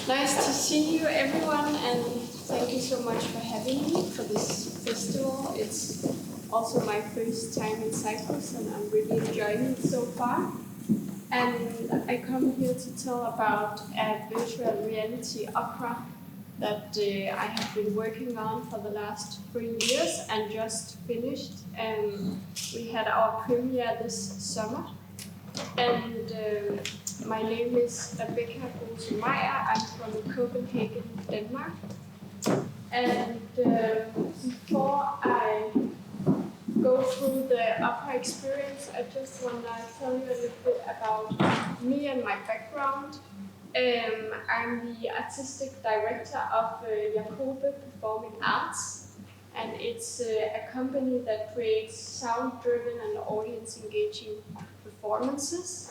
Nice to see you, everyone, and thank you so much for having me for this festival. It's also my first time in Cyprus, and I'm really enjoying it so far. And I come here to tell about a virtual reality opera that I have been working on for the last 3 years and just finished. We had our premiere this summer, and my name is Rebekka Bohse Meyer. I'm from Copenhagen, Denmark. And before I go through the opera experience, I just want to tell you a little bit about me and my background. I'm the artistic director of Hvid Performing Arts, and it's a company that creates sound-driven and audience-engaging performances.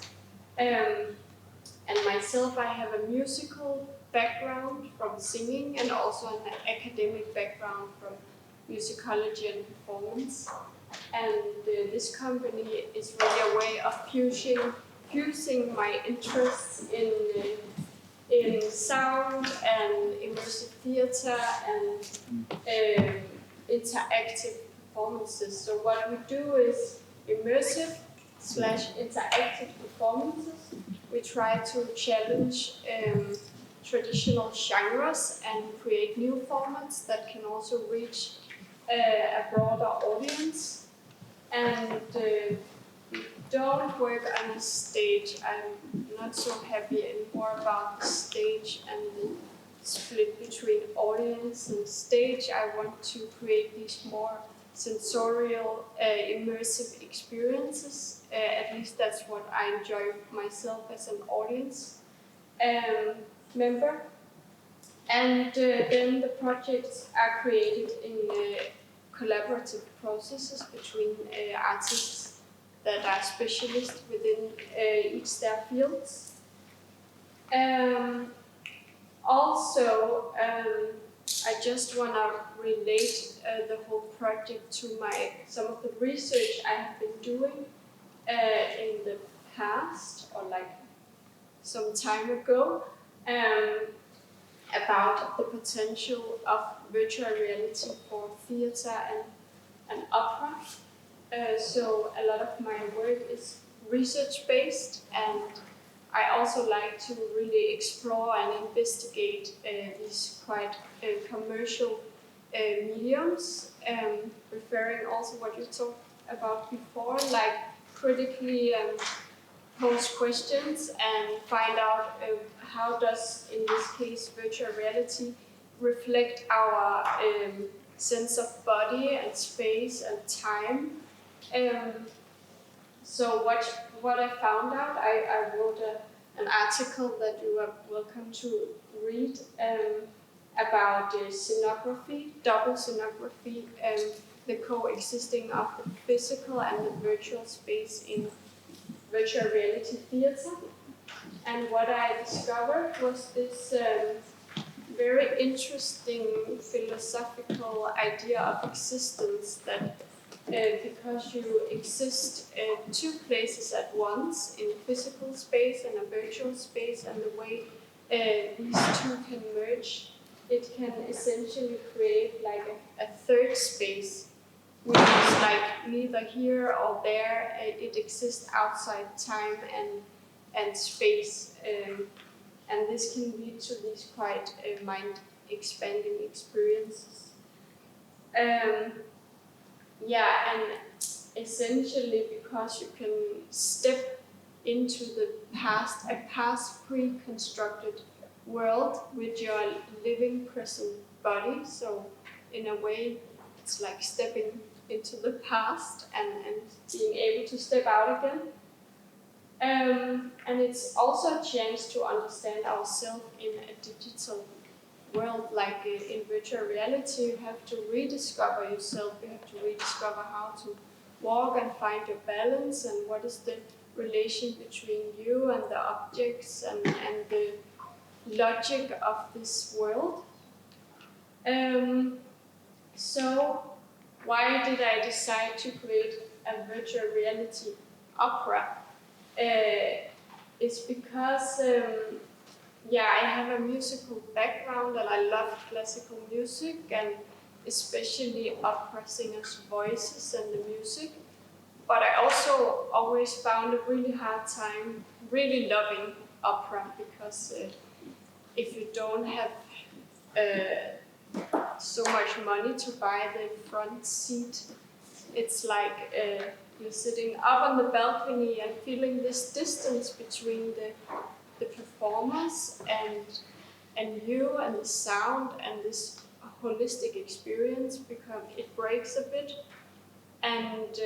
And myself, I have a musical background from singing and also an academic background from musicology and performance. And this company is really a way of fusing my interests in sound and immersive theater and interactive performances. So what we do is immersive/interactive performances. We try to challenge traditional genres and create new formats that can also reach a broader audience. And we don't work on a stage. I'm not so happy anymore about the stage and the split between audience and stage. I want to create these more sensorial, immersive experiences. At least that's what I enjoy myself as an audience member. And then the projects are created in collaborative processes between artists that are specialists within each their fields. Also, I just want to relate the whole project to some of the research I have been doing in the past, or like some time ago, about the potential of virtual reality for theater and opera. So a lot of my work is research-based, and I also like to really explore and investigate these quite commercial mediums, referring also what you talked about before, like critically pose questions and find out how does, in this case, virtual reality reflect our sense of body and space and time. So what I found out, I wrote an article that you are welcome to read about scenography, double scenography, the coexisting of the physical and the virtual space in virtual reality theater. And what I discovered was this very interesting philosophical idea of existence, that because you exist two places at once, in physical space and a virtual space, and the way these two can merge, it can essentially create like a third space, which is like neither here or there. It exists outside time and space, and this can lead to these quite mind-expanding experiences. And essentially because you can step into the past, a past pre-constructed world with your living present body. So in a way, it's like stepping into the past and being able to step out again. And it's also a chance to understand ourselves in a digital world. Like in virtual reality, you have to rediscover yourself. You have to rediscover how to walk and find your balance, and what is the relation between you and the objects and the logic of this world. So why did I decide to create a virtual reality opera? It's because yeah, I have a musical background and I love classical music and especially opera singers' voices and the music. But I also always found a really hard time really loving opera because if you don't have so much money to buy the front seat, it's like you're sitting up on the balcony and feeling this distance between the performers and you and the sound and this holistic experience because it breaks a bit. And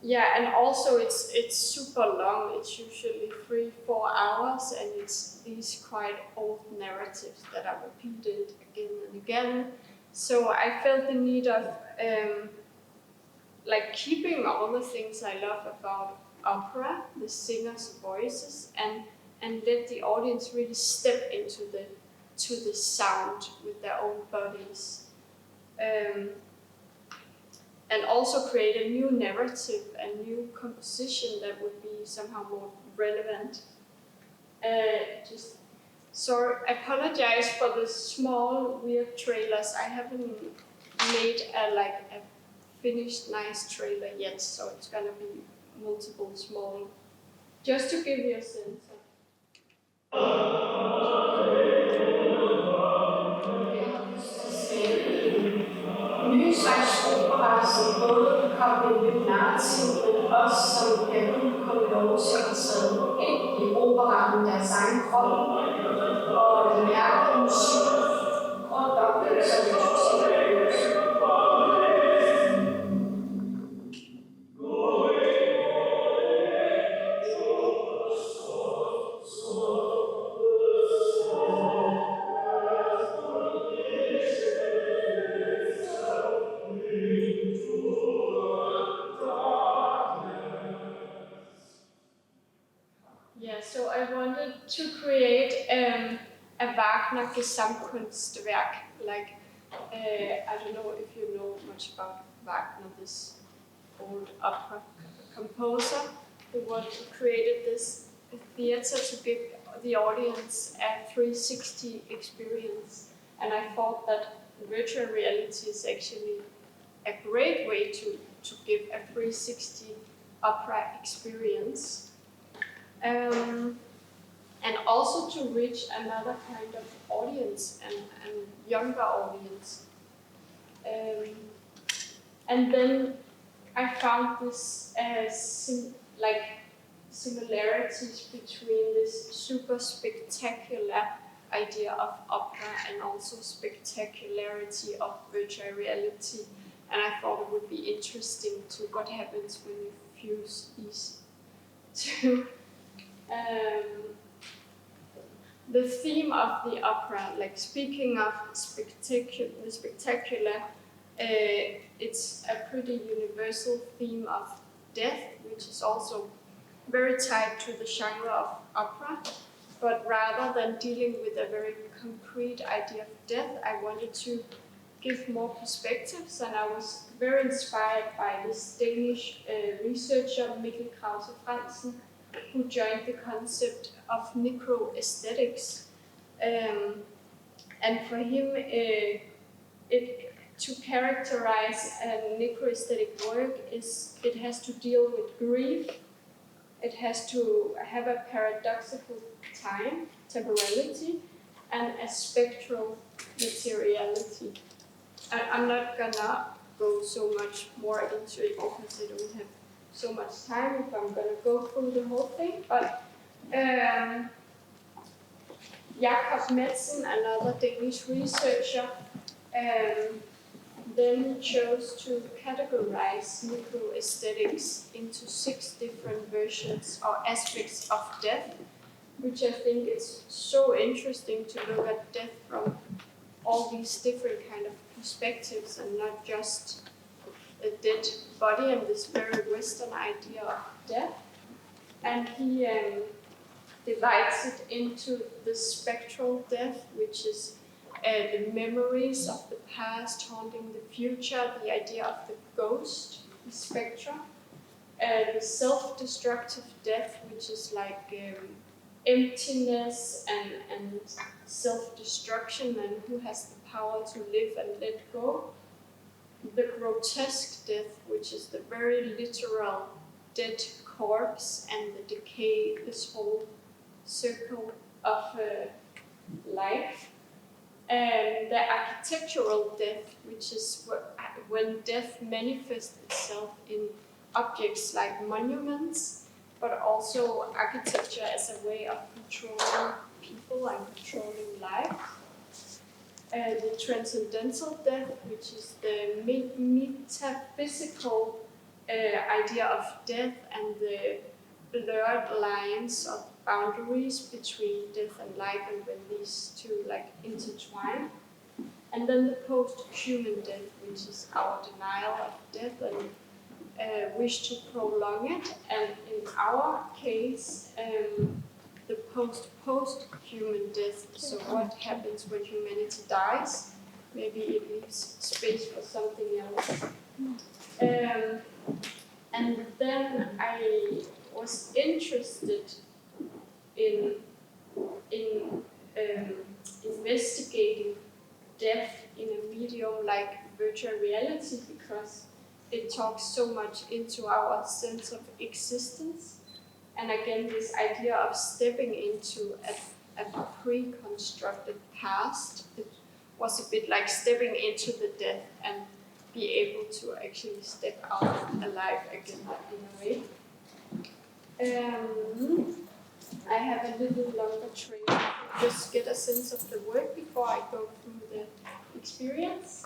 yeah, and also it's super long. It's usually 3-4 hours, and it's these quite old narratives that are repeated again and again. So I felt the need of like keeping all the things I love about opera, the singers' voices, and let the audience really step into the sound with their own bodies. And also create a new narrative, a new composition that would be somehow more relevant. So I apologize for the small weird trailers. I haven't made a finished nice trailer yet, so it's gonna be multiple small, just to give you a sense of. Nye slags opera, som både kan komme et nyt narrativ, men også som kan publikum lov til at træde ind i operaen deres egen krop og mærke musik rundt om det, som jeg synes. Yeah, so I wanted to create a Wagner Gesamtkunstwerk. Like, I don't know if you know much about Wagner, this old opera composer who created this theater to give the audience a 360 experience. And I thought that virtual reality is actually a great way to give a 360 opera experience. And also to reach another kind of audience and younger audience. And then I found this similarities between this super spectacular idea of opera and also spectacularity of virtual reality. And I thought it would be interesting to what happens when you fuse these two. The theme of the opera, like speaking of the spectacular, it's a pretty universal theme of death, which is also very tied to the genre of opera. But rather than dealing with a very concrete idea of death, I wanted to give more perspectives, and I was very inspired by this Danish researcher, Mikkel Krause-Fransen, who joined the concept of necroaesthetics. And for him, to characterize a necroaesthetic work it has to deal with grief, it has to have a paradoxical temporality, and a spectral materiality. I'm not gonna go so much more into it because I don't have so much time if I'm gonna go through the whole thing, but Jakob Madsen, another Danish researcher, then chose to categorize necroaesthetics into 6 different versions or aspects of death, which I think is so interesting to look at death from all these different kind of perspectives and not just a dead body and this very Western idea of death. And he divides it into the spectral death, which is the memories of the past haunting the future, the idea of the ghost, the spectra, the self-destructive death, which is like emptiness and self-destruction, and who has the power to live and let go. The grotesque death, which is the very literal dead corpse and the decay, this whole circle of life. And the architectural death, which is when death manifests itself in objects like monuments, but also architecture as a way of controlling people and controlling life. The transcendental death, which is the metaphysical idea of death and the blurred lines of boundaries between death and life, and when these two intertwine. And then the post-human death, which is our denial of death and wish to prolong it. And in our case, the post-human death, so what happens when humanity dies, maybe it leaves space for something else. And then I was interested in investigating death in a medium like virtual reality, because it talks so much into our sense of existence. And again, this idea of stepping into a pre-constructed past, it was a bit like stepping into the death and be able to actually step out alive again in a way. I have a little longer trailer, just get a sense of the work before I go through the experience.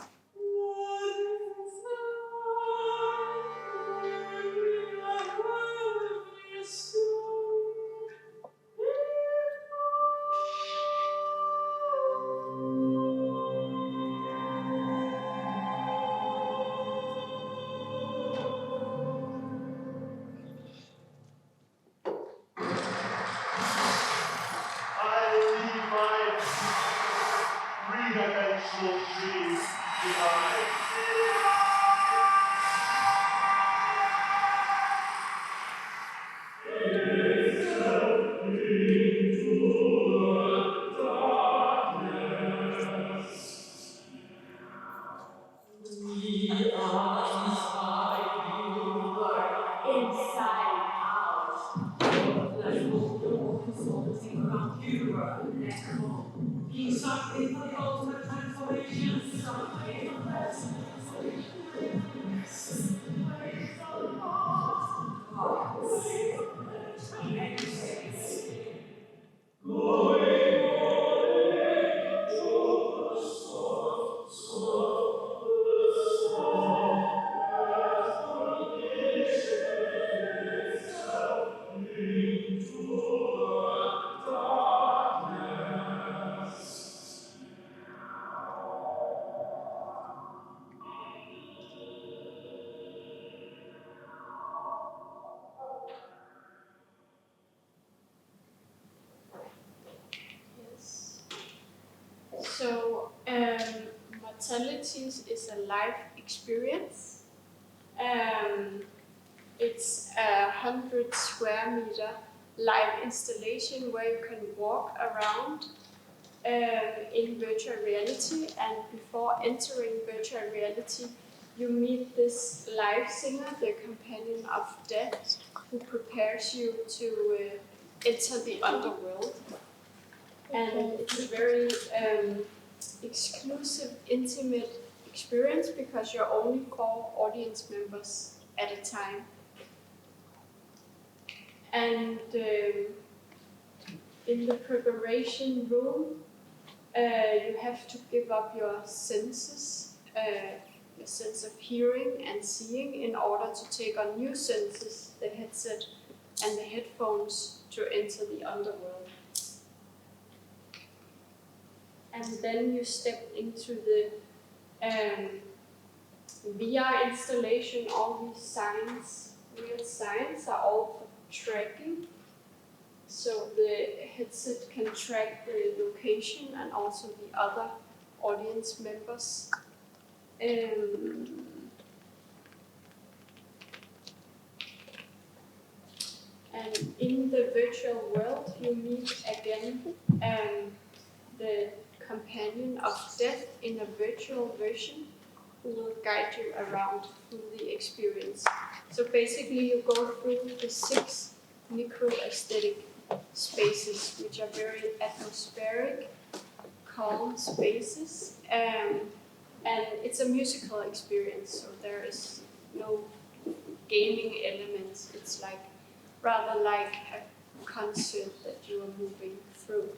So, Mortalities is a live experience. It's a 100 square meter live installation where you can walk around in virtual reality, and before entering virtual reality, you meet this live singer, the companion of death, who prepares you to enter the underworld. And it's a very exclusive, intimate experience because you're only 4 audience members at a time. And in the preparation room, you have to give up your senses, your sense of hearing and seeing, in order to take on new senses, the headset and the headphones, to enter the underworld. And then you step into the VR installation. All these signs, real signs, are all for tracking. So the headset can track the location and also the other audience members. And in the virtual world, you meet again the companion of death in a virtual version who will guide you around through the experience. So basically, you go through the 6 necroaesthetic spaces, which are very atmospheric, calm spaces, and it's a musical experience, so there is no gaming elements. It's like rather like a concert that you are moving through.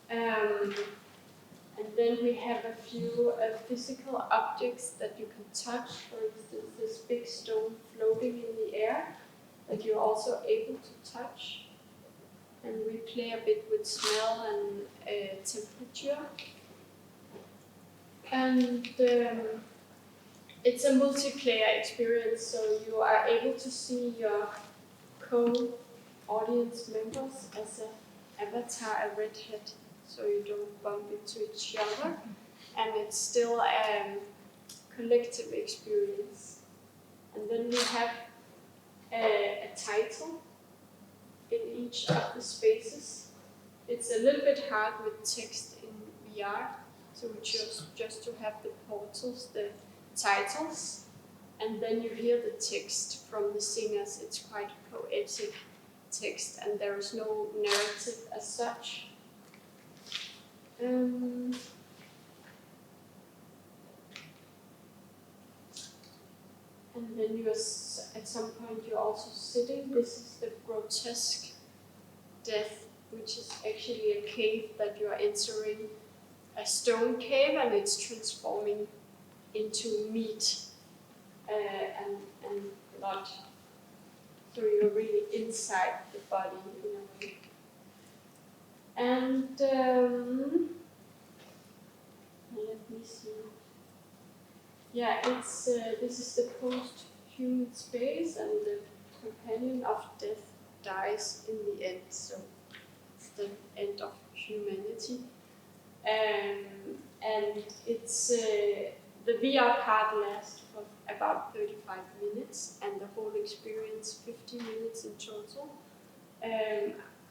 And then we have a few physical objects that you can touch. For instance, this big stone floating in the air that you're also able to touch. And we play a bit with smell and temperature. And it's a multiplayer experience, so you are able to see your co-audience members as an avatar, a red head, so you don't bump into each other. And it's still a collective experience. And then we have a title in each of the spaces. It's a little bit hard with text in VR, so we chose just to have the portals, the titles, and then you hear the text from the singers. It's quite poetic text, and there is no narrative as such. And then you are, at some point you're also sitting. This is the grotesque death, which is actually a cave that you are entering, a stone cave, and it's transforming into meat and blood. So you're really inside the body in a way. And let me see. Yeah, it's this is the post-human space, and the companion of death dies in the end. So it's the end of humanity. And it's the VR part lasts for about 35 minutes, and the whole experience 50 minutes in total.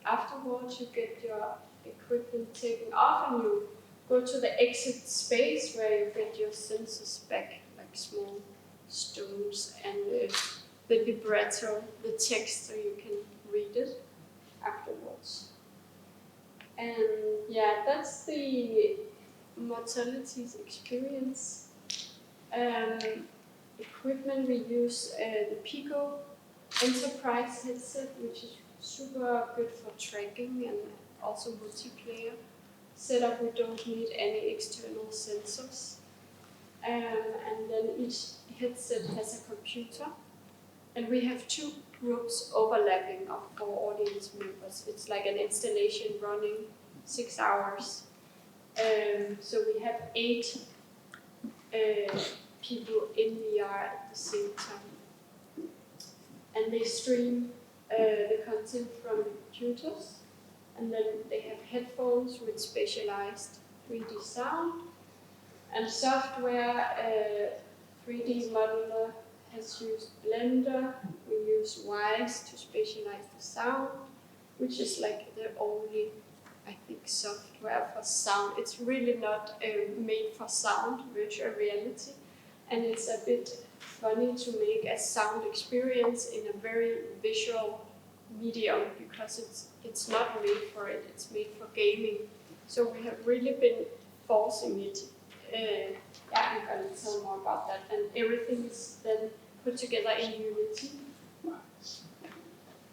Afterwards, you get your equipment taken off, and you go to the exit space where you get your senses back, like small stones, and the libretto, the text, so you can read it afterwards. And yeah, that's the Mortalities experience. Equipment, we use the Pico Enterprise headset, which is super good for tracking and also multiplayer setup. We don't need any external sensors. And then each headset has a computer. And we have 2 groups overlapping of 4 audience members. It's like an installation running 6 hours. So we have 8 people in VR at the same time. And they stream the content from the computers. And then they have headphones with specialized 3D sound. And software, 3D modeler has used Blender. We use Wise to specialize the sound, which is like the only, I think, software for sound. It's really not made for sound, virtual reality. And it's a bit funny to make a sound experience in a very visual medium, because it's not made for it, it's made for gaming. So we have really been forcing it. I'm going to tell more about that. And everything is then put together in Unity.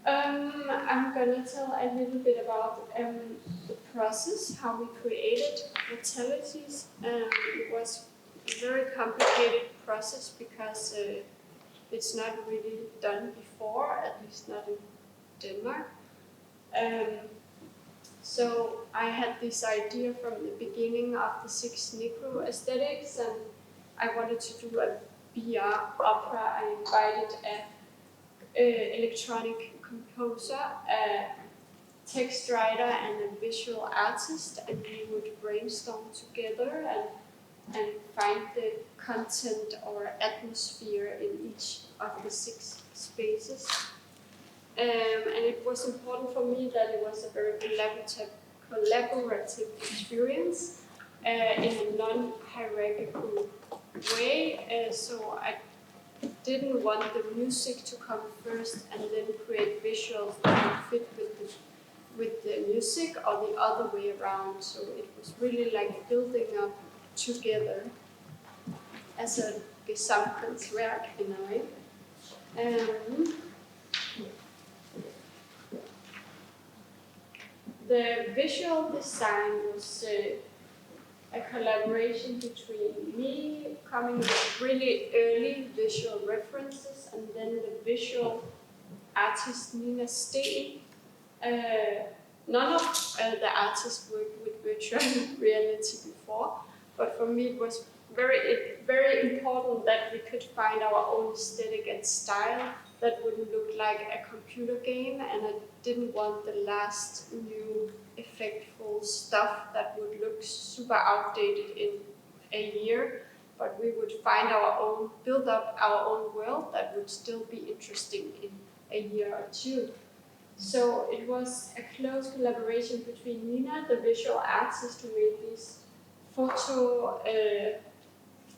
I'm going to tell a little bit about the process, how we created Mortalities. It was a very complicated process because it's not really done before, at least not in Denmark. So I had this idea from the beginning of the 6 necroaesthetics, and I wanted to do a VR opera. I invited an electronic composer, a text writer, and a visual artist, and we would brainstorm together and find the content or atmosphere in each of the 6 spaces. And it was important for me that it was a very collaborative experience in a non-hierarchical way. So I didn't want the music to come first and then create visuals that would fit with the music or the other way around. So it was really like building up together as a Gesamtkunstwerk in a way. The visual design was a collaboration between me coming with really early visual references and then the visual artist Nina Steen. None of the artists worked with virtual reality before, but for me it was very important that we could find our own aesthetic and style that wouldn't look like a computer game, and I didn't want the last new effectful stuff that would look super outdated in a year, but we would find our own, build up our own world that would still be interesting in a year or two. So it was a close collaboration between Nina, the visual artist who made these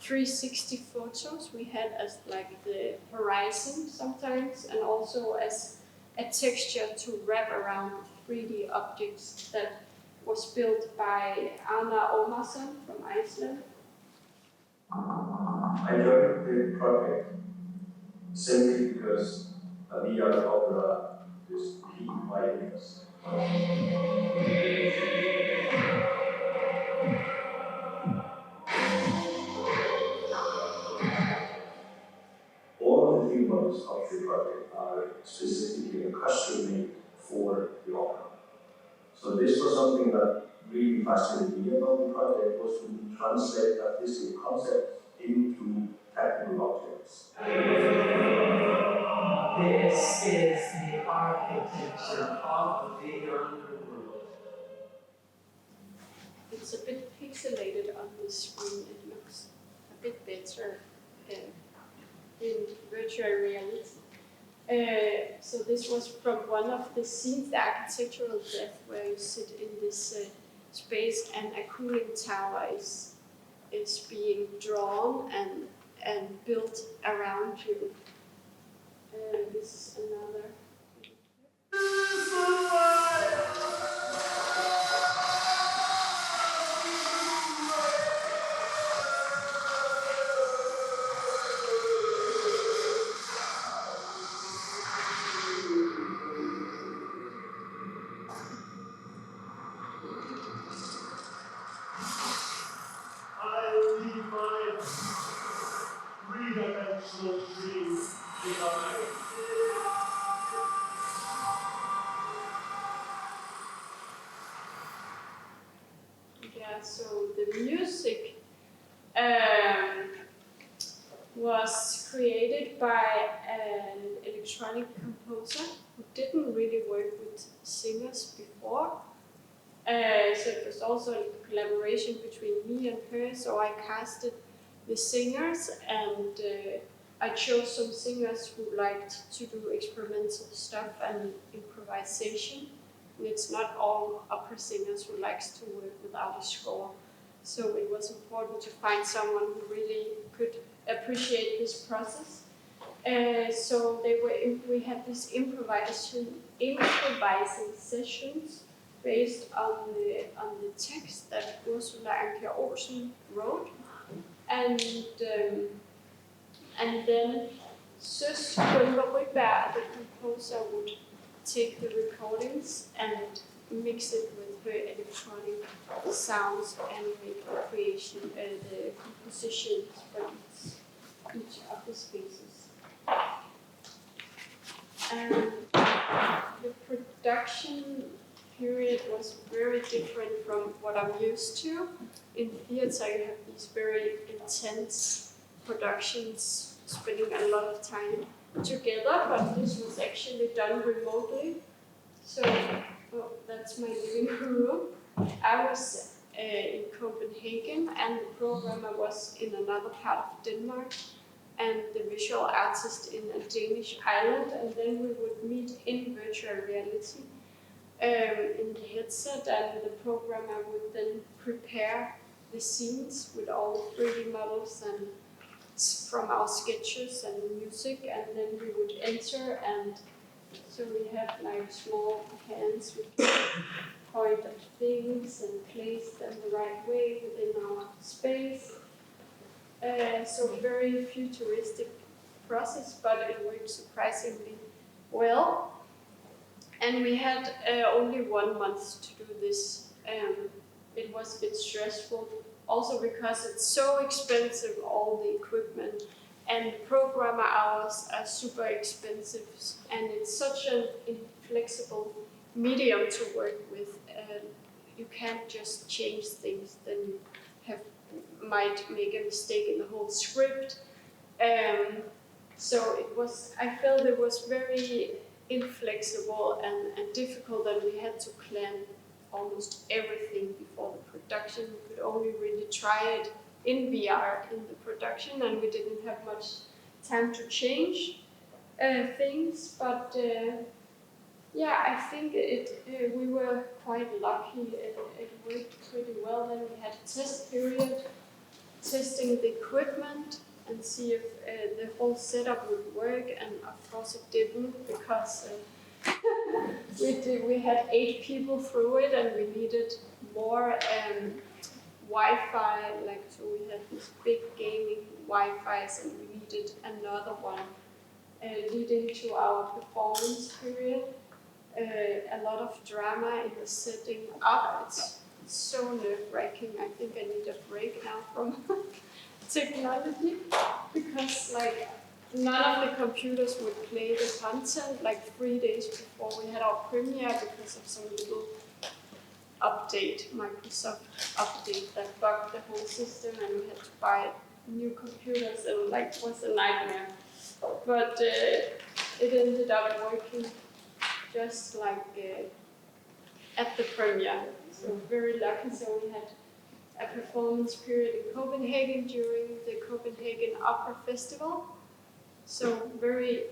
360 photos we had as like the horizon sometimes, and also as a texture to wrap around 3D objects that was built by Anna Omarsson from Iceland. I joined the project simply because a VR opera just piqued my interest. All the themes of the project are specifically custom-made for the opera. So this was something that really fascinated me about the project, was to translate artistic concepts into technical objects. This is the architecture of the underworld. It's a bit pixelated on the screen. It looks a bit better in virtual reality. So this was from one of the scenes, the architectural death, where you sit in this space and a cooling tower is being drawn and built around you. This is another. Three-dimensional dream design. Yeah, so the music was created by an electronic composer who didn't really work with singers before. So it was also a collaboration between me and her, so I casted the singers, and I chose some singers who liked to do experimental stuff and improvisation. And it's not all opera singers who likes to work without a score. So it was important to find someone who really could appreciate this process. So we had these improvising sessions based on the text that Ursula Anker Olsen wrote, and then Søs Rebekka, the composer, would take the recordings and mix it with her electronic sounds and make the creation, the compositions for each of the spaces. And the production period was very different from what I'm used to. In theater, you have these very intense productions, spending a lot of time together, but this was actually done remotely. So that's my living room. I was in Copenhagen, and the programmer was in another part of Denmark. and the visual artist in a Danish island, and then we would meet in virtual reality in the headset, and the programmer would then prepare the scenes with all the 3D models and from our sketches and the music, and then we would enter, and so we had like small hands, we could point at things and place them the right way within our space. So very futuristic process, but it worked surprisingly well. And we had only 1 month to do this. It was a bit stressful, also because it's so expensive, all the equipment, and the programmer hours are super expensive, and it's such an inflexible medium to work with. You can't just change things, then you might make a mistake in the whole script. So I felt it was very inflexible and difficult, and we had to plan almost everything before the production. We could only really try it in VR in the production, and we didn't have much time to change things. But yeah, I think we were quite lucky. It worked pretty well. Then we had a test period, testing the equipment and see if the whole setup would work, and of course it didn't, because we had 8 people through it, and we needed more Wi-Fi, so we had this big gaming Wi-Fi's, and we needed another one leading to our performance period. A lot of drama in the setting up. It's so nerve-wracking. I think I need a break now from technology, because none of the computers would play the content 3 days before we had our premiere, because of some little update, Microsoft update that bugged the whole system, and we had to buy new computers. It was a nightmare, but it ended up working just at the premiere. So very lucky. So we had a performance period in Copenhagen during the Copenhagen Opera Festival. So very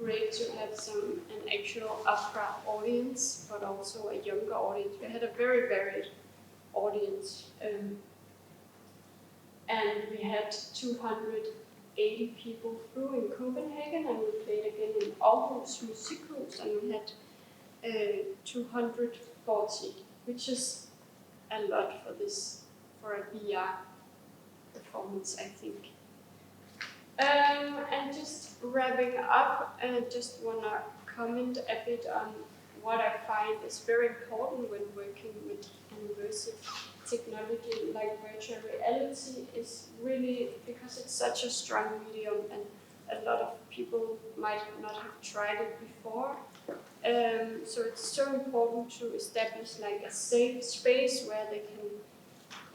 great to have an actual opera audience, but also a younger audience. We had a very varied audience, and we had 280 people through in Copenhagen, and we played again in Aarhus Musikhus, and we had 240, which is a lot for a VR performance, I think. And just wrapping up, I just want to comment a bit on what I find is very important when working with immersive technology like virtual reality, is really because it's such a strong medium, and a lot of people might not have tried it before. So it's so important to establish a safe space where they can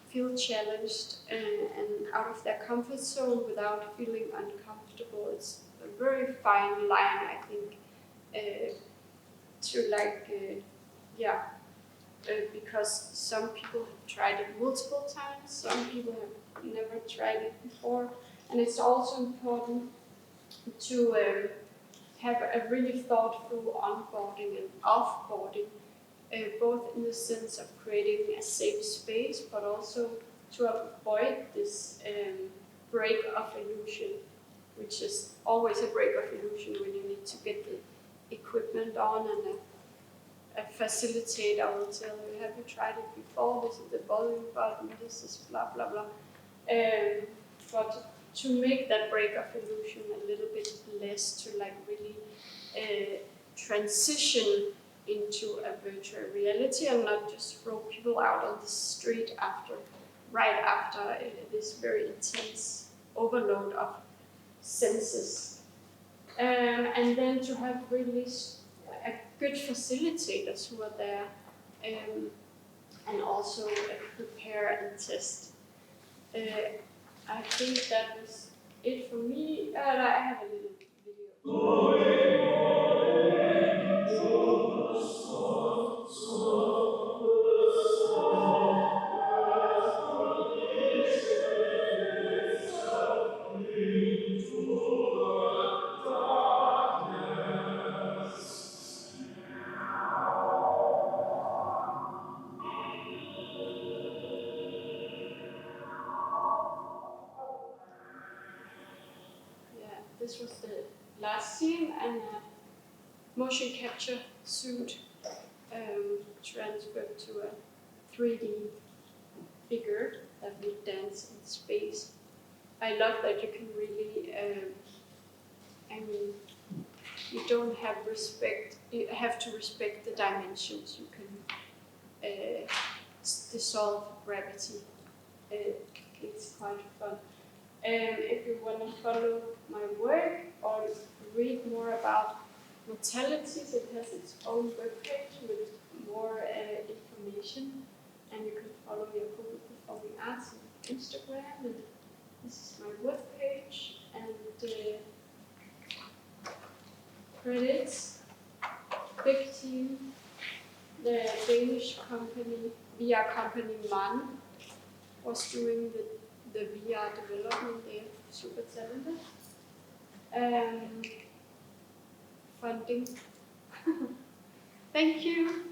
feel challenged and out of their comfort zone without feeling uncomfortable. It's a very fine line, I think, because some people have tried it multiple times, some people have never tried it before, and it's also important to have a really thoughtful onboarding and offboarding, both in the sense of creating a safe space, but also to avoid this break of illusion, which is always a break of illusion when you need to get the equipment on, and a facilitator will tell you, have you tried it before? This is the volume button, this is blah, blah, blah. But to make that break of illusion a little bit less, to really transition into a virtual reality and not just throw people out on the street right after this very intense overload of senses. And then to have really a good facilitators who are there, and also prepare and test. I think that was it for me. I have a little video. this was the last scene, and a motion capture suit transferred to a 3D figure that would dance in space. I love that you can really, you don't have you have to respect the dimensions. You can dissolve gravity. It's quite fun. If you want to follow my work or read more about Mortalities, it has its own webpage with more information, and you can follow your performing arts on Instagram. And this is my webpage, and credits. Big team, the Danish company, VR company Man, was doing the VR development. They're super talented. Funding. Thank you.